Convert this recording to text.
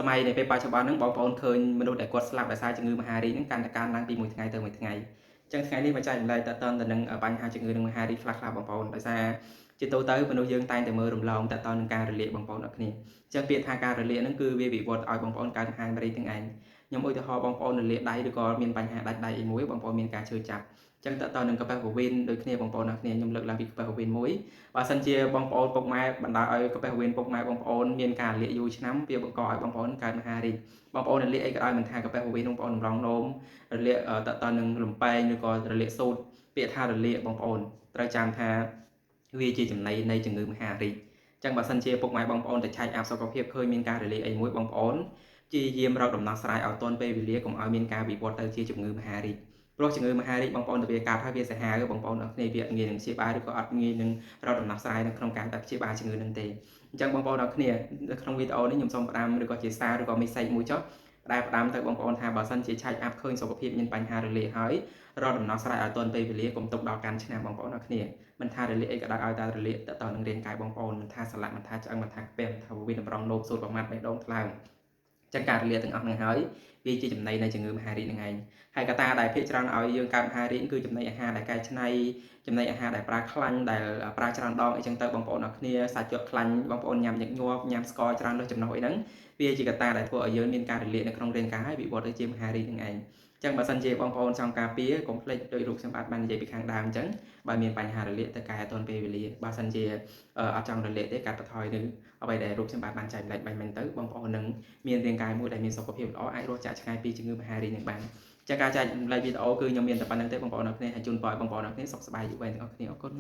សម័យនៃពេលបច្ចុប្បន្នហ្នឹងបងប្អូនឃើញមនុស្សដែលគាត់ស្លាប់ដោយសារជំងឺមហារីកហ្នឹងកាន់តែកើនឡើងពីមួយថ្ងៃទៅមួយថ្ងៃអញ្ចឹងថ្ងៃនេះមកចែកម្លែកតើតើទៅនឹងបញ្ហាជំងឺនឹងមហារីកខ្លះៗបងប្អូនដោយសារជាទូទៅមនុស្សយើងតែងតែមើលរំលងតើតើនឹងការរលាកបងប្អូនអរគ្នាអញ្ចឹងពាក្យថាការរលាកហ្នឹងគឺវាវិវត្តឲ្យបងប្អូនកើតមហារីកទាំងឯងខ្ញុំឧទាហរណ៍បងប្អូនរលាកដៃឬក៏មានបញ្ហាដាច់ដៃអីមួយបងប្អូនមានការឈឺចាប់អញ្ចឹងតើតើនឹងកាពះពោះវៀនដូចគ្នាបងប្អូនអរគ្នាខ្ញុំលើកឡើងពីកាពះពោះវៀនមួយបើសិនជាបងប្អូនពុកម៉ែបណ្ដាលឲ្យកាពះពោះវៀនពុកម៉ែបងប្អូនមានការរលាកយូរឆ្នាំវាបង្កឲ្យបងប្អូនកើតមហារីកបងប្អូនរលាកអីក៏ដោយមិនថាកាពះពោះវៀនបងប្អូនរំរងនោមរលាកតើតើនឹងលំពេងឬក៏រលាកសូត្រពាក្យថារលាកបងប្អូនត្រូវចាំថាវាជាចំណីនៃជំងឺមហារីកអញ្ចឹងបើសិនជាពុកម៉ែបងប្អូនតែឆែកអាប់សុខភាពឃើញមានការរលាកអីមួយបងប្អូនព្យាយាមរកដំណោះស្រាយឲ្យទាន់ពេលវេលាកុំឲ្យមានការវិវត្តទៅជាជំងឺមហារីកព្រោះជំងឺមហារីកបងប្អូនទៅវាកើតហើយវាសាហាវបងប្អូនអរគ្នាវាងាយនឹងព្យាបាលឬក៏អត់ងាយនឹងរកដំណោះស្រាយនៅក្នុងការតែព្យាបាលជំងឺនឹងទេអញ្ចឹងបងប្អូនអរគ្នានៅក្នុងវីដេអូនេះខ្ញុំសូមផ្ដាំឬក៏ជាសារឬក៏មេសេចមួយចុះដែលផ្ដាំទៅបងប្អូនថាបើសិនជាឆែកអាប់ឃើញសុខភាពមានបញ្ហារលាកហើយរកដំណោះស្រាយឲ្យទាន់ពេលវេលាកុំទុកដល់កាន់ឆ្នាំបងប្អូនអរគ្នាមិនថារលាកអីក៏ដោយឲ្យតែរលាកទៅនឹងរាងកាយបងប្អូនមិនថាសន្លាក់មិនថាឆ្អឹងមិនថាក្ពះមិនថាវាតម្រង់នោមសួតប្រមាត់បេះដូងថ្លើមចឹងការរលាកទាំងអស់ហ្នឹងហើយវាជាចំណីនៃជំងឺមហារីកហ្នឹងឯងហើយកត្តាដែលភាគច្រើនឲ្យយើងកើតមហារីកគឺចំណីអាហារដែលកែច្នៃចំណីអាហារដែលប្រើខ្លាញ់ដែលប្រើច្រើនដងអីចឹងទៅបងប្អូនអរគ្នាសាច់ជ្រក់ខ្លាញ់បងប្អូនញ៉ាំញឹកញាប់ញ៉ាំស្ករច្រើនលើសចំណុះអីហ្នឹងវាជាកត្តាដែលធ្វើឲ្យយើងមានការរលាកនៅក្នុងរាងកាយវិវត្តទៅជាមហារីកហ្នឹងឯងចឹងបើសិនជាបងប្អូនចង់ការពារកុំភ្លេចដោយរូបខ្ញុំបាននិយាយពីខាងដើមអញ្ចឹងបើមានបញ្ហារលាកទៅកែអត់ទាន់ពេលវេលាបើសិនជាអត់ចង់រលាកទេកាត់បន្ថយនៅអ្វីដែលរូបខ្ញុំបានចែកម្លែកបាញ់មិញទៅបងប្អូននឹងមានរាងកាយមួយដែលមានសុខភាពល្អអាចរស់ចាក់ឆ្ងាយពីជំងឺមហារីកនឹងបានចាការចែកម្លែកវីដេអូគឺខ្ញុំមានតែប៉ុណ្្នឹងទេបងប្អូនអរគ្នាហើយជូនពរឲ្យបងប្អូនអរគ្នាសុខសប្បាយយូរវែងទាំងអស់គ្នាអរគុណ